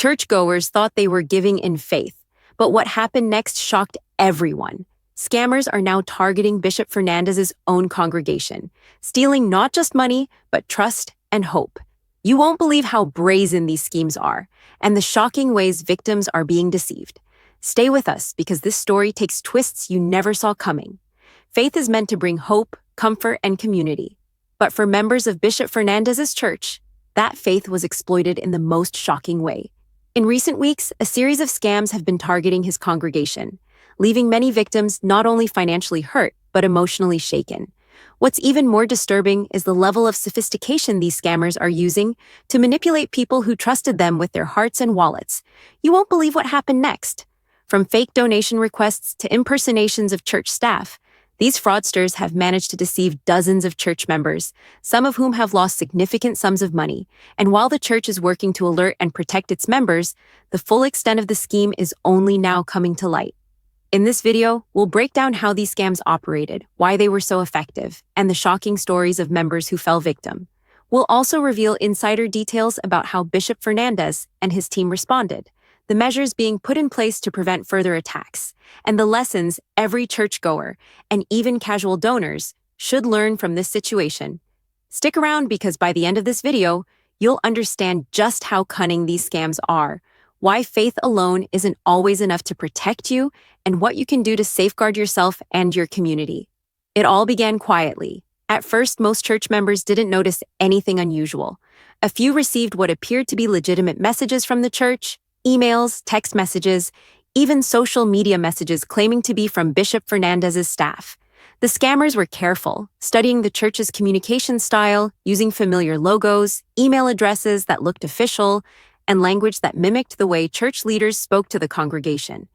Churchgoers thought they were giving in faith, but what happened next shocked everyone. Scammers are now targeting Bishop Fernandez's own congregation, stealing not just money, but trust and hope. You won't believe how brazen these schemes are, and the shocking ways victims are being deceived. Stay with us because this story takes twists you never saw coming. Faith is meant to bring hope, comfort, and community. But for members of Bishop Fernandez's church, that faith was exploited in the most shocking way. In recent weeks, a series of scams have been targeting his congregation, leaving many victims not only financially hurt, but emotionally shaken. What's even more disturbing is the level of sophistication these scammers are using to manipulate people who trusted them with their hearts and wallets. You won't believe what happened next. From fake donation requests to impersonations of church staff, these fraudsters have managed to deceive dozens of church members, some of whom have lost significant sums of money. And while the church is working to alert and protect its members, the full extent of the scheme is only now coming to light. In this video, we'll break down how these scams operated, why they were so effective, and the shocking stories of members who fell victim. We'll also reveal insider details about how Bishop Fernandez and his team responded, the measures being put in place to prevent further attacks, and the lessons every churchgoer, and even casual donors, should learn from this situation. Stick around because by the end of this video, you'll understand just how cunning these scams are, why faith alone isn't always enough to protect you, and what you can do to safeguard yourself and your community. It all began quietly. At first, most church members didn't notice anything unusual. A few received what appeared to be legitimate messages from the church, emails, text messages, even social media messages claiming to be from Bishop Fernandez's staff. The scammers were careful, studying the church's communication style, using familiar logos, email addresses that looked official, and language that mimicked the way church leaders spoke to the congregation.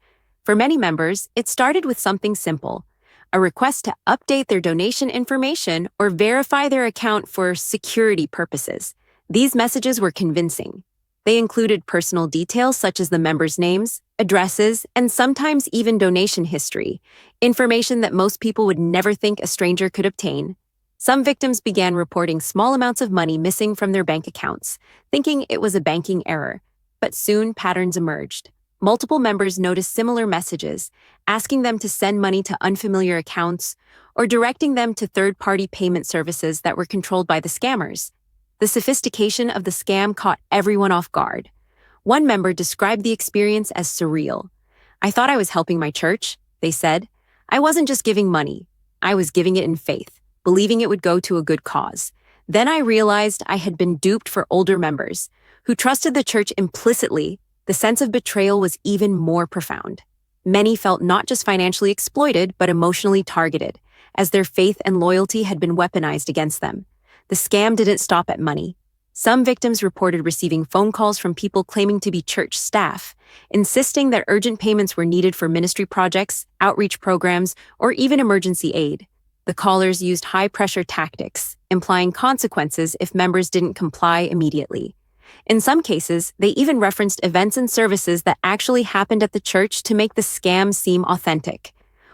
For many members, it started with something simple, a request to update their donation information or verify their account for security purposes. These messages were convincing. They included personal details such as the members' names, addresses, and sometimes even donation history, information that most people would never think a stranger could obtain. Some victims began reporting small amounts of money missing from their bank accounts, thinking it was a banking error. But soon patterns emerged. Multiple members noticed similar messages, asking them to send money to unfamiliar accounts or directing them to third-party payment services that were controlled by the scammers. The sophistication of the scam caught everyone off guard. One member described the experience as surreal. "I thought I was helping my church," they said. "I wasn't just giving money. I was giving it in faith, believing it would go to a good cause. Then I realized I had been duped for older members who trusted the church implicitly. The sense of betrayal was even more profound. Many felt not just financially exploited, but emotionally targeted, as their faith and loyalty had been weaponized against them. The scam didn't stop at money. Some victims reported receiving phone calls from people claiming to be church staff, insisting that urgent payments were needed for ministry projects, outreach programs, or even emergency aid. The callers used high-pressure tactics, implying consequences if members didn't comply immediately. In some cases, they even referenced events and services that actually happened at the church to make the scam seem authentic.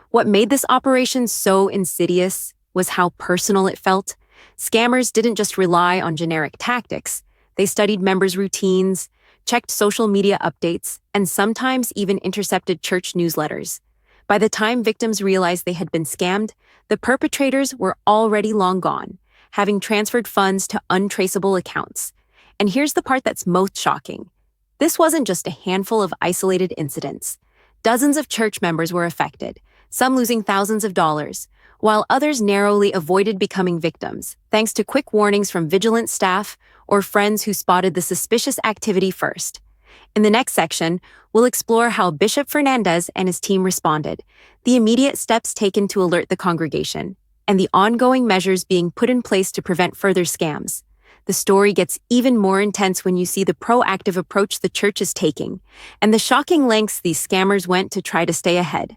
What made this operation so insidious was how personal it felt. Scammers didn't just rely on generic tactics. They studied members' routines, checked social media updates, and sometimes even intercepted church newsletters. By the time victims realized they had been scammed, the perpetrators were already long gone, having transferred funds to untraceable accounts. And here's the part that's most shocking. This wasn't just a handful of isolated incidents. Dozens of church members were affected, some losing thousands of dollars, while others narrowly avoided becoming victims, thanks to quick warnings from vigilant staff or friends who spotted the suspicious activity first. In the next section, we'll explore how Bishop Fernandez and his team responded, the immediate steps taken to alert the congregation, and the ongoing measures being put in place to prevent further scams. The story gets even more intense when you see the proactive approach the church is taking, and the shocking lengths these scammers went to try to stay ahead.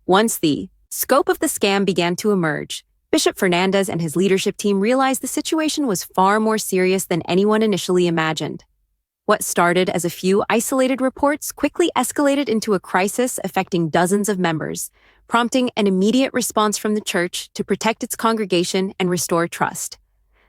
Once the scope of the scam began to emerge, Bishop Fernandez and his leadership team realized the situation was far more serious than anyone initially imagined. What started as a few isolated reports quickly escalated into a crisis affecting dozens of members, prompting an immediate response from the church to protect its congregation and restore trust.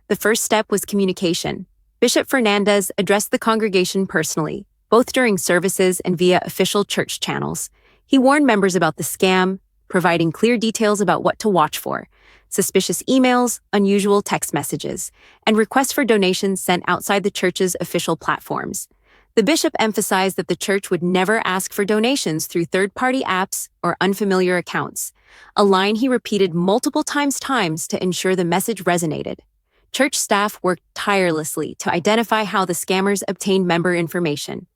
The first step was communication. Bishop Fernandez addressed the congregation personally, both during services and via official church channels. He warned members about the scam, providing clear details about what to watch for: suspicious emails, unusual text messages, and requests for donations sent outside the church's official platforms. The bishop emphasized that the church would never ask for donations through third-party apps or unfamiliar accounts, a line he repeated multiple times to ensure the message resonated. Church staff worked tirelessly to identify how the scammers obtained member information.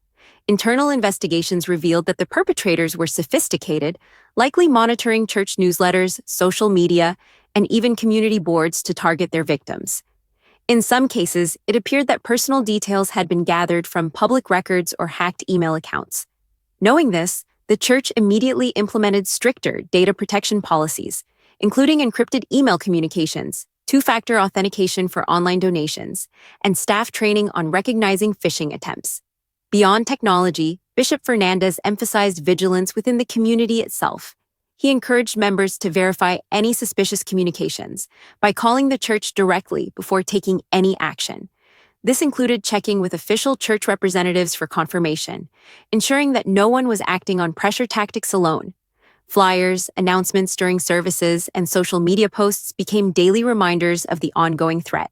Internal investigations revealed that the perpetrators were sophisticated, likely monitoring church newsletters, social media, and even community boards to target their victims. In some cases, it appeared that personal details had been gathered from public records or hacked email accounts. Knowing this, the church immediately implemented stricter data protection policies, including encrypted email communications, two-factor authentication for online donations, and staff training on recognizing phishing attempts. Beyond technology, Bishop Fernandez emphasized vigilance within the community itself. He encouraged members to verify any suspicious communications by calling the church directly before taking any action. This included checking with official church representatives for confirmation, ensuring that no one was acting on pressure tactics alone. Flyers, announcements during services, and social media posts became daily reminders of the ongoing threat.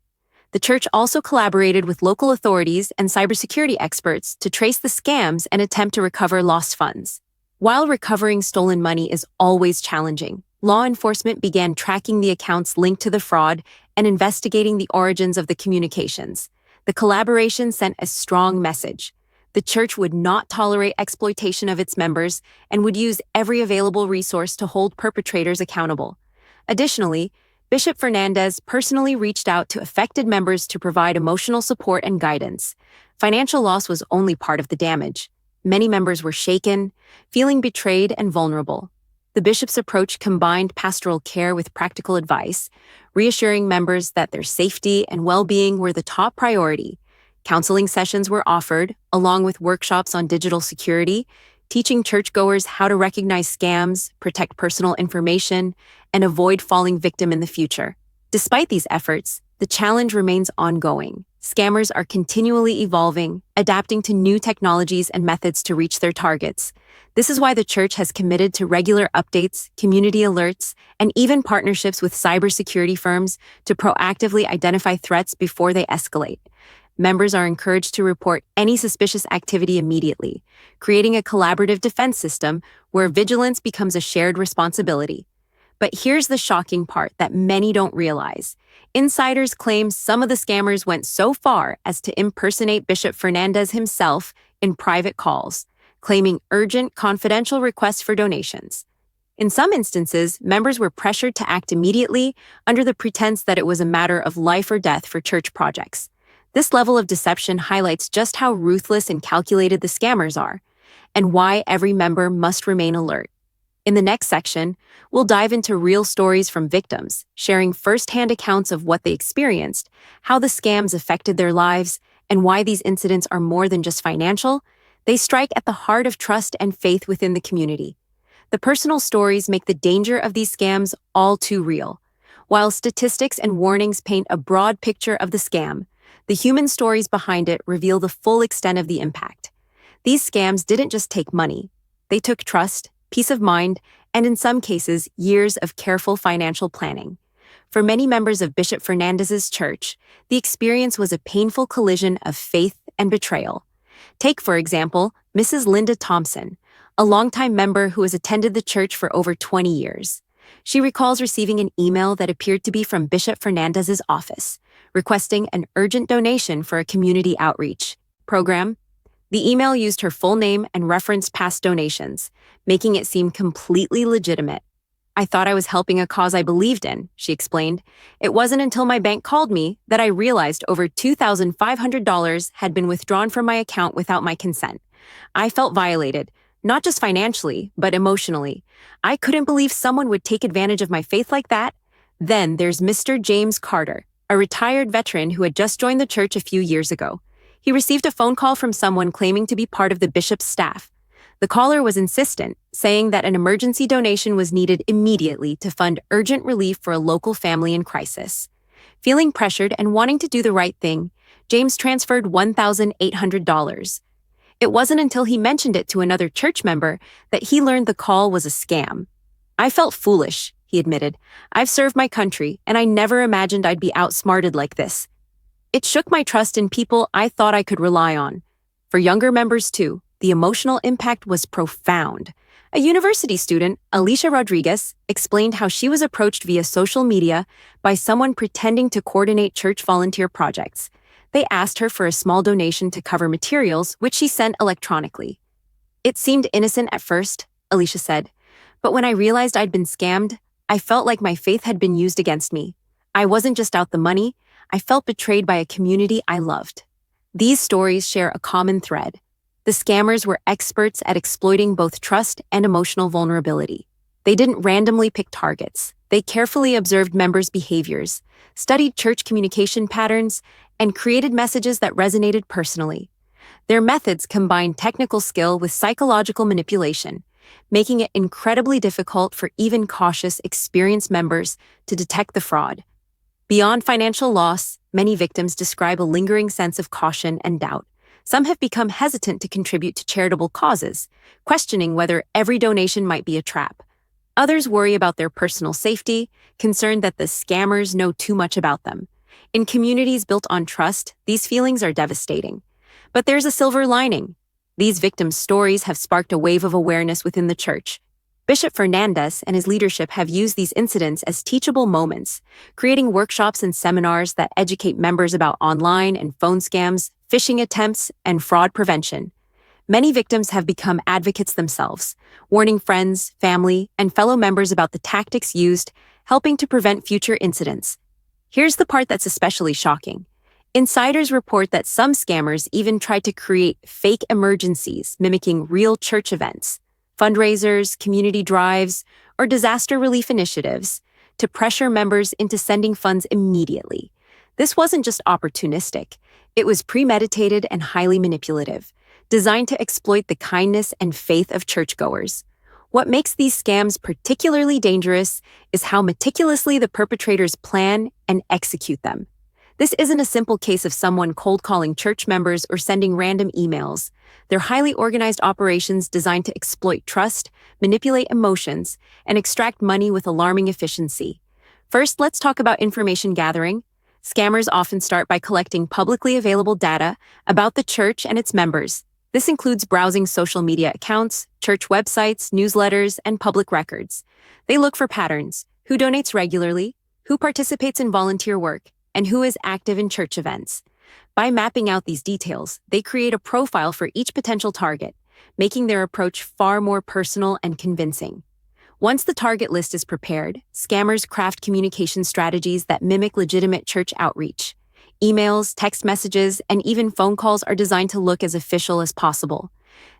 The church also collaborated with local authorities and cybersecurity experts to trace the scams and attempt to recover lost funds. While recovering stolen money is always challenging, law enforcement began tracking the accounts linked to the fraud and investigating the origins of the communications. The collaboration sent a strong message. The church would not tolerate exploitation of its members and would use every available resource to hold perpetrators accountable. Additionally, Bishop Fernandez personally reached out to affected members to provide emotional support and guidance. Financial loss was only part of the damage. Many members were shaken, feeling betrayed and vulnerable. The bishop's approach combined pastoral care with practical advice, reassuring members that their safety and well-being were the top priority. Counseling sessions were offered, along with workshops on digital security, teaching churchgoers how to recognize scams, protect personal information, and avoid falling victim in the future. Despite these efforts, the challenge remains ongoing. Scammers are continually evolving, adapting to new technologies and methods to reach their targets. This is why the church has committed to regular updates, community alerts, and even partnerships with cybersecurity firms to proactively identify threats before they escalate. Members are encouraged to report any suspicious activity immediately, creating a collaborative defense system where vigilance becomes a shared responsibility. But here's the shocking part that many don't realize. Insiders claim some of the scammers went so far as to impersonate Bishop Fernandez himself in private calls, claiming urgent, confidential requests for donations. In some instances, members were pressured to act immediately under the pretense that it was a matter of life or death for church projects. This level of deception highlights just how ruthless and calculated the scammers are, and why every member must remain alert. In the next section, we'll dive into real stories from victims, sharing first-hand accounts of what they experienced, how the scams affected their lives, and why these incidents are more than just financial. They strike at the heart of trust and faith within the community. The personal stories make the danger of these scams all too real. While statistics and warnings paint a broad picture of the scam, the human stories behind it reveal the full extent of the impact. These scams didn't just take money. They took trust, peace of mind, and in some cases, years of careful financial planning. For many members of Bishop Fernandez's church, the experience was a painful collision of faith and betrayal. Take, for example, Mrs. Linda Thompson, a longtime member who has attended the church for over 20 years. She recalls receiving an email that appeared to be from Bishop Fernandez's office, requesting an urgent donation for a community outreach program. The email used her full name and referenced past donations, making it seem completely legitimate. "I thought I was helping a cause I believed in," she explained. "It wasn't until my bank called me that I realized over $2,500 had been withdrawn from my account without my consent. I felt violated, not just financially, but emotionally. I couldn't believe someone would take advantage of my faith like that." Then there's Mr. James Carter, a retired veteran who had just joined the church a few years ago. He received a phone call from someone claiming to be part of the bishop's staff. The caller was insistent, saying that an emergency donation was needed immediately to fund urgent relief for a local family in crisis. Feeling pressured and wanting to do the right thing, James transferred $1,800. It wasn't until he mentioned it to another church member that he learned the call was a scam. I felt foolish, he admitted. I've served my country, and I never imagined I'd be outsmarted like this. It shook my trust in people I thought I could rely on. For younger members, too, the emotional impact was profound. A university student, Alicia Rodriguez, explained how she was approached via social media by someone pretending to coordinate church volunteer projects. They asked her for a small donation to cover materials, which she sent electronically. It seemed innocent at first, Alicia said, but when I realized I'd been scammed, I felt like my faith had been used against me. I wasn't just out the money, I felt betrayed by a community I loved. These stories share a common thread. The scammers were experts at exploiting both trust and emotional vulnerability. They didn't randomly pick targets. They carefully observed members' behaviors, studied church communication patterns, and created messages that resonated personally. Their methods combined technical skill with psychological manipulation, making it incredibly difficult for even cautious, experienced members to detect the fraud. Beyond financial loss, many victims describe a lingering sense of caution and doubt. Some have become hesitant to contribute to charitable causes, questioning whether every donation might be a trap. Others worry about their personal safety, concerned that the scammers know too much about them. In communities built on trust, these feelings are devastating. But there's a silver lining. These victims' stories have sparked a wave of awareness within the church. Bishop Fernandez and his leadership have used these incidents as teachable moments, creating workshops and seminars that educate members about online and phone scams, phishing attempts, and fraud prevention. Many victims have become advocates themselves, warning friends, family, and fellow members about the tactics used, helping to prevent future incidents. Here's the part that's especially shocking. Insiders report that some scammers even tried to create fake emergencies mimicking real church events, fundraisers, community drives, or disaster relief initiatives to pressure members into sending funds immediately. This wasn't just opportunistic. It was premeditated and highly manipulative, designed to exploit the kindness and faith of churchgoers. What makes these scams particularly dangerous is how meticulously the perpetrators plan and execute them. This isn't a simple case of someone cold-calling church members or sending random emails. They're highly organized operations designed to exploit trust, manipulate emotions, and extract money with alarming efficiency. First, let's talk about information gathering. Scammers often start by collecting publicly available data about the church and its members. This includes browsing social media accounts, church websites, newsletters, and public records. They look for patterns: who donates regularly, who participates in volunteer work, and who is active in church events. By mapping out these details, they create a profile for each potential target, making their approach far more personal and convincing. Once the target list is prepared, scammers craft communication strategies that mimic legitimate church outreach. Emails, text messages, and even phone calls are designed to look as official as possible.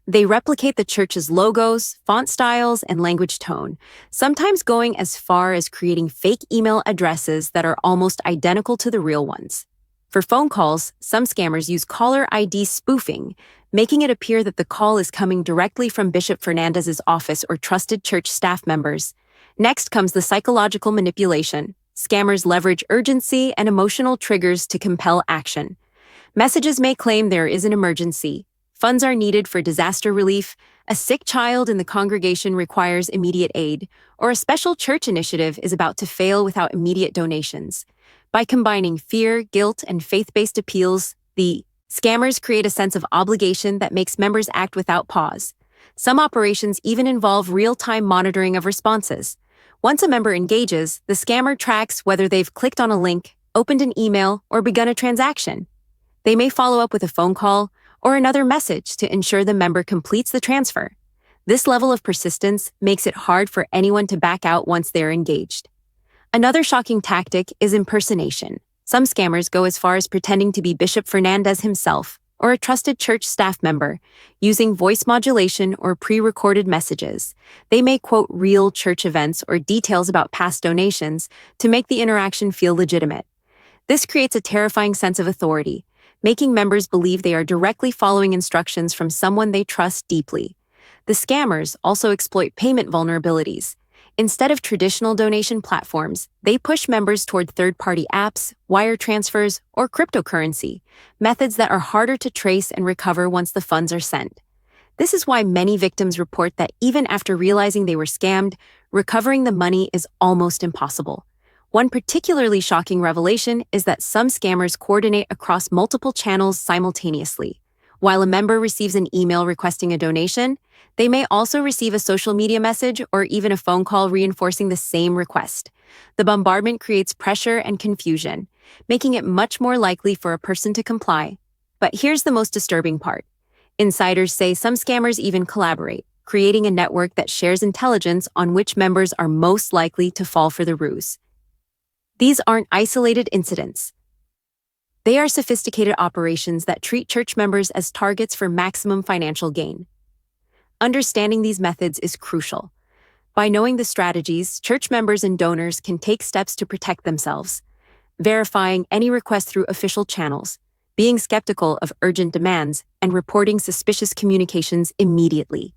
They replicate the church's logos, font styles, and language tone, sometimes going as far as creating fake email addresses that are almost identical to the real ones. For phone calls, some scammers use caller ID spoofing, making it appear that the call is coming directly from Bishop Fernandez's office or trusted church staff members. Next comes the psychological manipulation. Scammers leverage urgency and emotional triggers to compel action. Messages may claim there is an emergency, funds are needed for disaster relief, a sick child in the congregation requires immediate aid, or a special church initiative is about to fail without immediate donations. By combining fear, guilt, and faith-based appeals, the scammers create a sense of obligation that makes members act without pause. Some operations even involve real-time monitoring of responses. Once a member engages, the scammer tracks whether they've clicked on a link, opened an email, or begun a transaction. They may follow up with a phone call or another message to ensure the member completes the transfer. This level of persistence makes it hard for anyone to back out once they're engaged. Another shocking tactic is impersonation. Some scammers go as far as pretending to be Bishop Fernandez himself or a trusted church staff member, using voice modulation or pre-recorded messages. They may quote real church events or details about past donations to make the interaction feel legitimate. This creates a terrifying sense of authority, making members believe they are directly following instructions from someone they trust deeply. The scammers also exploit payment vulnerabilities. Instead of traditional donation platforms, they push members toward third-party apps, wire transfers, or cryptocurrency, methods that are harder to trace and recover once the funds are sent. This is why many victims report that even after realizing they were scammed, recovering the money is almost impossible. One particularly shocking revelation is that some scammers coordinate across multiple channels simultaneously. While a member receives an email requesting a donation, they may also receive a social media message or even a phone call reinforcing the same request. The bombardment creates pressure and confusion, making it much more likely for a person to comply. But here's the most disturbing part. Insiders say some scammers even collaborate, creating a network that shares intelligence on which members are most likely to fall for the ruse. These aren't isolated incidents. They are sophisticated operations that treat church members as targets for maximum financial gain. Understanding these methods is crucial. By knowing the strategies, church members and donors can take steps to protect themselves, verifying any request through official channels, being skeptical of urgent demands, and reporting suspicious communications immediately.